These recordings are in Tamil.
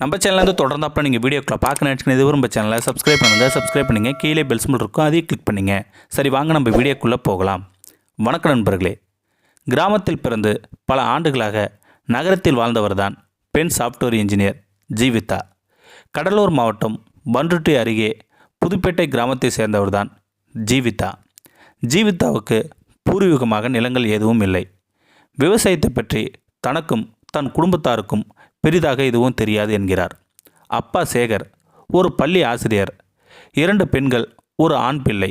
நம்ம சேனலேருந்து தொடர்ந்தாப்பில் நீங்கள் வீடியோக்களை பார்க்க நினச்சிக்கணும் இது நம்ம சேனலை சப்ஸ்கிரைப் பண்ணுங்கள் கீழே பெல் சிம்பிள் இருக்கும் அதையும் கிளிக் பண்ணுங்கள். சரி வாங்க நம்ம வீடியோக்குள்ளே போகலாம். வணக்கம் நண்பர்களே. கிராமத்தில் பிறந்து பல ஆண்டுகளாக நகரத்தில் வாழ்ந்தவர் தான் பெண் சாஃப்ட்வேர் இன்ஜினியர் ஜீவிதா. கடலூர் மாவட்டம் பண்ருட்டி அருகே புதுப்பேட்டை கிராமத்தை சேர்ந்தவர் தான் ஜீவிதா. ஜீவிதாவுக்கு பூர்வீகமாக நிலங்கள் எதுவும் இல்லை. விவசாயத்தை பற்றி தனக்கும் தன் குடும்பத்தாருக்கும் பெரிதாக எதுவும் தெரியாது என்கிறார். அப்பா சேகர் ஒரு பள்ளி ஆசிரியர், 2 பெண்கள், ஒரு ஆண் பிள்ளை.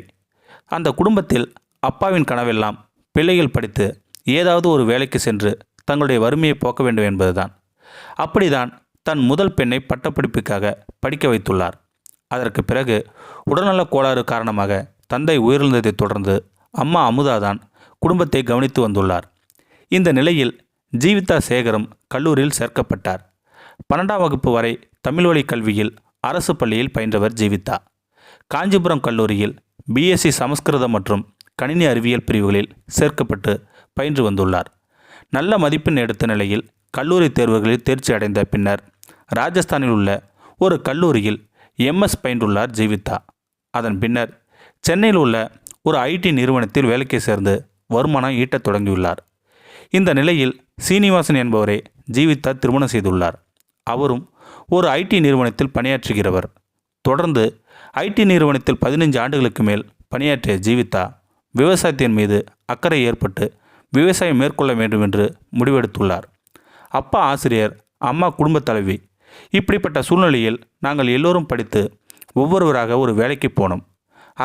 அந்த குடும்பத்தில் அப்பாவின் கனவெல்லாம் பிள்ளைகள் படித்து ஏதாவது ஒரு வேலைக்கு சென்று தங்களுடைய வறுமையை போக்க வேண்டும் என்பதுதான். அப்படிதான் தன் முதல் பெண்ணை பட்டப்படிப்புக்காக படிக்க வைத்துள்ளார். அதற்கு பிறகு உடல்நலக் கோளாறு காரணமாக தந்தை உயிரிழந்ததைத் தொடர்ந்து அம்மா அமுதாதான் குடும்பத்தை கவனித்து வந்துள்ளார். இந்த நிலையில் ஜீவிதா சேகரும் கல்லூரியில் சேர்க்கப்பட்டார். 12ஆம் வகுப்பு வரை தமிழ் வழி கல்வியில் அரசு பள்ளியில் பயின்றவர் ஜீவிதா. காஞ்சிபுரம் கல்லூரியில் பிஎஸ்சி சமஸ்கிருதம் மற்றும் கணினி அறிவியல் பிரிவுகளில் சேர்க்கப்பட்டு பயின்று வந்துள்ளார். நல்ல மதிப்பெண் எடுத்த நிலையில் கல்லூரி தேர்வுகளில் தேர்ச்சி அடைந்த பின்னர் ராஜஸ்தானில் உள்ள ஒரு கல்லூரியில் எம்எஸ் பயின்றுள்ளார் ஜீவிதா. அதன் பின்னர் சென்னையில் உள்ள ஒரு ஐடி நிறுவனத்தில் வேலைக்கு சேர்ந்து வருமானம் ஈட்டத் தொடங்கியுள்ளார். இந்த நிலையில் சீனிவாசன் என்பவரை ஜீவிதா திருமணம் செய்துள்ளார். அவரும் ஒரு ஐடி நிறுவனத்தில் பணியாற்றுகிறவர். தொடர்ந்து ஐடி நிறுவனத்தில் 15 ஆண்டுகளுக்கு மேல் பணியாற்றிய ஜீவிதா விவசாயத்தின் மீது அக்கறை ஏற்பட்டு விவசாயம் மேற்கொள்ள வேண்டும் என்று முடிவெடுத்துள்ளார். அப்பா ஆசிரியர், அம்மா குடும்பத் தலைவி. இப்படிப்பட்ட சூழ்நிலையில் நாங்கள் எல்லோரும் படித்து ஒவ்வொருவராக ஒரு வேலைக்கு போனோம்.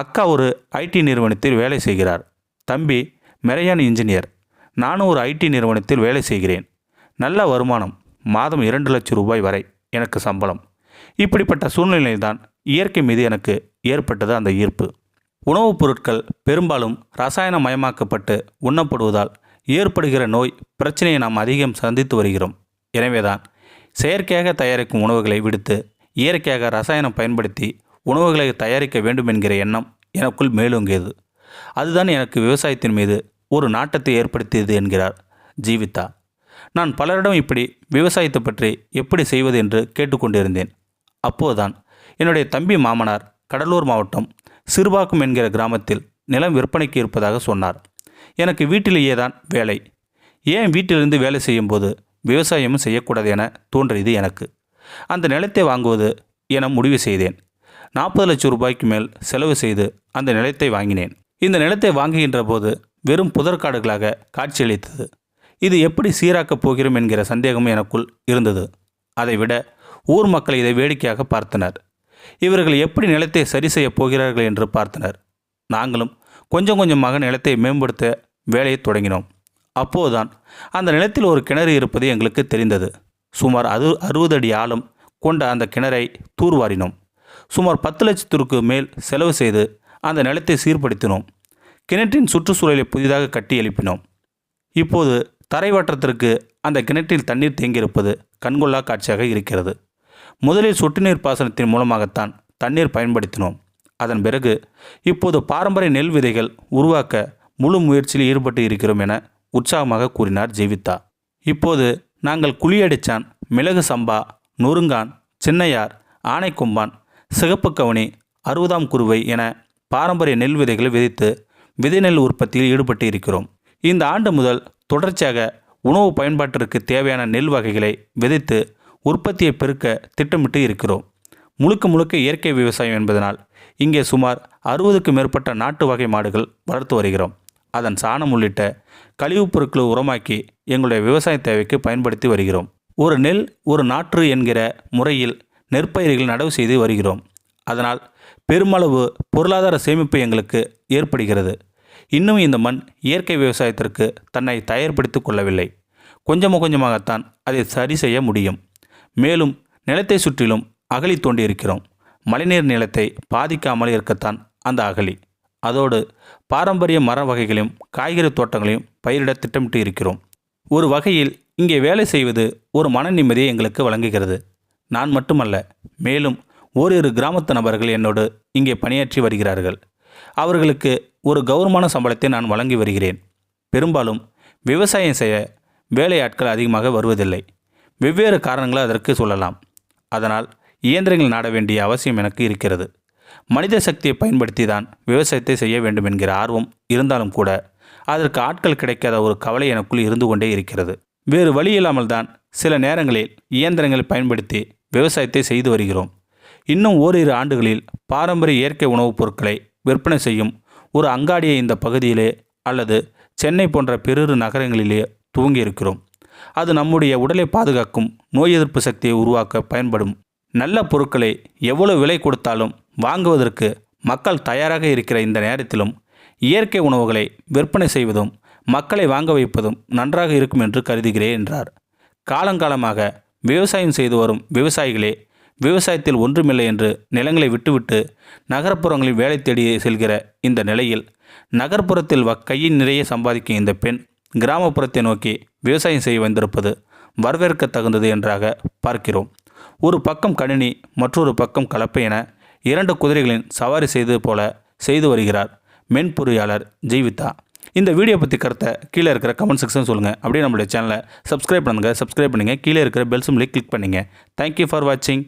அக்கா ஒரு ஐடி நிறுவனத்தில் வேலை செய்கிறார். தம்பி மெரையான் இன்ஜினியர். நானும் ஒரு ஐடி நிறுவனத்தில் வேலை செய்கிறேன். நல்ல வருமானம், மாதம் 2 லட்சம் ரூபாய் வரை எனக்கு சம்பளம். இப்படிப்பட்ட சூழ்நிலையில்தான் இயற்கை மீது எனக்கு ஏற்பட்டது அந்த ஈர்ப்பு. உணவுப் பொருட்கள் பெரும்பாலும் ரசாயனமயமாக்கப்பட்டு உண்ணப்படுவதால் ஏற்படுகிற நோய் பிரச்சனையை நாம் அதிகம் சந்தித்து வருகிறோம். எனவேதான் செயற்கையாக தயாரிக்கும் உணவுகளை விடுத்து இயற்கையாக ரசாயனம் பயன்படுத்தி உணவுகளை தயாரிக்க வேண்டும் என்கிற எண்ணம் எனக்குள் மேலோங்கியது. அதுதான் எனக்கு விவசாயத்தின் மீது ஒரு நாட்டத்தை ஏற்படுத்தியது என்கிறார் ஜீவிதா. நான் பலரிடம் இப்படி விவசாயத்தை பற்றி எப்படி செய்வது என்று கேட்டுக்கொண்டிருந்தேன். அப்போதுதான் என்னுடைய தம்பி மாமனார் கடலூர் மாவட்டம் சிறுபாக்கம் என்கிற கிராமத்தில் நிலம் விற்பனைக்கு இருப்பதாக சொன்னார். எனக்கு வீட்டிலேயே தான் வேலை, ஏன் வீட்டிலிருந்து வேலை செய்யும்போது விவசாயமும் செய்யக்கூடாது என தோன்றியது எனக்கு. அந்த நிலத்தை வாங்குவது என முடிவு செய்தேன். 40 லட்சம் ரூபாய்க்கு மேல் செலவு செய்து அந்த நிலத்தை வாங்கினேன். இந்த நிலத்தை வாங்குகின்ற போது வெறும் புதற்காடுகளாக காட்சியளித்தது. இது எப்படி சீராக்கப் போகிறோம் என்கிற சந்தேகமும் எனக்குள் இருந்தது. அதைவிட ஊர் மக்கள் இதை வேடிக்கையாக பார்த்தனர். இவர்கள் எப்படி நிலத்தை சரி செய்யப் போகிறார்கள் என்று பார்த்தனர். நாங்களும் கொஞ்சம் கொஞ்சமாக நிலத்தை மேம்படுத்த வேலையை தொடங்கினோம். அப்போதுதான் அந்த நிலத்தில் ஒரு கிணறு இருப்பது எங்களுக்கு தெரிந்தது. சுமார் 60 அடி ஆழம் கொண்ட அந்த கிணறை தூர்வாரினோம். சுமார் 10 லட்சத்திற்கு மேல் செலவு செய்து அந்த நிலத்தை சீர்படுத்தினோம். கிணற்றின் சுற்றுச்சூழலை புதிதாக கட்டி எழுப்பினோம். இப்போது தரைவட்டத்திற்கு அந்த கிணற்றில் தண்ணீர் தேங்கியிருப்பது கண்கொள்ளா காட்சியாக இருக்கிறது. முதலில் சொட்டு நீர் பாசனத்தின் மூலமாகத்தான் தண்ணீர் பயன்படுத்தினோம். அதன் பிறகு இப்போது பாரம்பரிய நெல் விதைகள் உருவாக்க முழு முயற்சியில் ஈடுபட்டு இருக்கிறோம் என உற்சாகமாக கூறினார் ஜீவிதா. இப்போது நாங்கள் குழியடிச்சான், மிளகு சம்பா, நொறுங்கான், சின்னையார், ஆனைக்கொம்பான், சிகப்பு கவுனி, 60ஆம் குருவை என பாரம்பரிய நெல் விதைகளை விதைத்து விதை நெல் உற்பத்தியில் ஈடுபட்டு இருக்கிறோம். இந்த ஆண்டு முதல் தொடர்ச்சியாக உணவு பயன்பாட்டிற்கு தேவையான நெல் வகைகளை விதைத்து உற்பத்தியை பெருக்க திட்டமிட்டு இருக்கிறோம். முழுக்க இயற்கை விவசாயம் என்பதனால் இங்கே சுமார் 60க்கும் மேற்பட்ட நாட்டு வகை மாடுகள் வளர்த்து வருகிறோம். அதன் சாணம் உள்ளிட்ட கழிவுப் பொருட்களை உரமாக்கி எங்களுடைய விவசாய தேவைக்கு பயன்படுத்தி வருகிறோம். ஒரு நெல் ஒரு நாற்று என்கிற முறையில் நெற்பயிர்கள் நடவு செய்து வருகிறோம். அதனால் பெருமளவு பொருளாதார சேமிப்பு எங்களுக்கு ஏற்படுகிறது. இன்னும் இந்த மண் இயற்கை விவசாயத்திற்கு தன்னை தயார்படுத்திக் கொள்ளவில்லை. கொஞ்சமாகத்தான் அதை சரி செய்ய முடியும். மேலும் நிலத்தை சுற்றிலும் அகழி தோண்டியிருக்கிறோம். மழைநீர் நிலத்தை பாதிக்காமல் இருக்கத்தான் அந்த அகழி. அதோடு பாரம்பரிய மர வகைகளையும் காய்கறி தோட்டங்களையும் பயிரிட திட்டமிட்டு இருக்கிறோம். ஒரு வகையில் இங்கே வேலை செய்வது ஒரு மன நிம்மதியை எங்களுக்கு வழங்குகிறது. நான் மட்டுமல்ல, மேலும் ஓரிரு கிராமத்து நபர்கள் என்னோடு இங்கே பணியாற்றி வருகிறார்கள். அவர்களுக்கு ஒரு கௌரவமான சம்பளத்தை நான் வழங்கி வருகிறேன். பெரும்பாலும் விவசாயம் செய்ய வேலையாட்கள் அதிகமாக வருவதில்லை. வெவ்வேறு காரணங்களை அதற்கு சொல்லலாம். அதனால் இயந்திரங்கள் நாட வேண்டிய அவசியம் எனக்கு இருக்கிறது. மனித சக்தியை பயன்படுத்தி தான் விவசாயத்தை செய்ய வேண்டும் என்கிற ஆர்வம் இருந்தாலும் கூட அதற்கு ஆட்கள் கிடைக்காத ஒரு கவலை எனக்குள் இருந்து கொண்டே இருக்கிறது. வேறு வழி இல்லாமல் தான் சில நேரங்களில் இயந்திரங்களை பயன்படுத்தி விவசாயத்தை செய்து வருகிறோம். இன்னும் ஓரிரு ஆண்டுகளில் பாரம்பரிய இயற்கை உணவுப் பொருட்களை விற்பனை செய்யும் ஒரு அங்காடியை இந்த பகுதியிலே அல்லது சென்னை போன்ற பெரு நகரங்களிலே துவங்கியிருக்கிறோம். அது நம்முடைய உடலை பாதுகாக்கும், நோய் எதிர்ப்பு சக்தியை உருவாக்க பயன்படும் நல்ல பொருட்களை எவ்வளவு விலை கொடுத்தாலும் வாங்குவதற்கு மக்கள் தயாராக இருக்கிற இந்த நேரத்திலும் இயற்கை உணவுகளை விற்பனை செய்வதும் மக்களை வாங்க வைப்பதும் நன்றாக இருக்கும் என்று கருதுகிறேன் என்றார். காலங்காலமாக விவசாயம் செய்து வரும் விவசாயிகளே விவசாயத்தில் ஒன்றுமில்லை என்று நிலங்களை விட்டுவிட்டு நகர்ப்புறங்களில் வேலை தேடி செல்கிற இந்த நிலையில் நகர்ப்புறத்தில் கையின் நிறைய சம்பாதிக்கும் இந்த பெண் கிராமப்புறத்தை நோக்கி விவசாயம் செய்ய வந்திருப்பது வரவேற்க தகுந்தது என்றாக பார்க்கிறோம். ஒரு பக்கம் கணினி, மற்றொரு பக்கம் கலப்பை என 2 குதிரைகளின் சவாரி செய்தது போல செய்து வருகிறார் மென்பொறியாளர் ஜீவிதா. இந்த வீடியோ பற்றி கருத்தை கீழே இருக்கிற கமெண்ட் செக்ஷன் சொல்லுங்கள். அப்படியே நம்மளுடைய சேனலை சப்ஸ்கிரைப் பண்ணுங்கள். கீழே இருக்கிற பெல் சிம்பலை கிளிக் பண்ணுங்கள். தேங்க்யூ ஃபார் வாட்சிங்.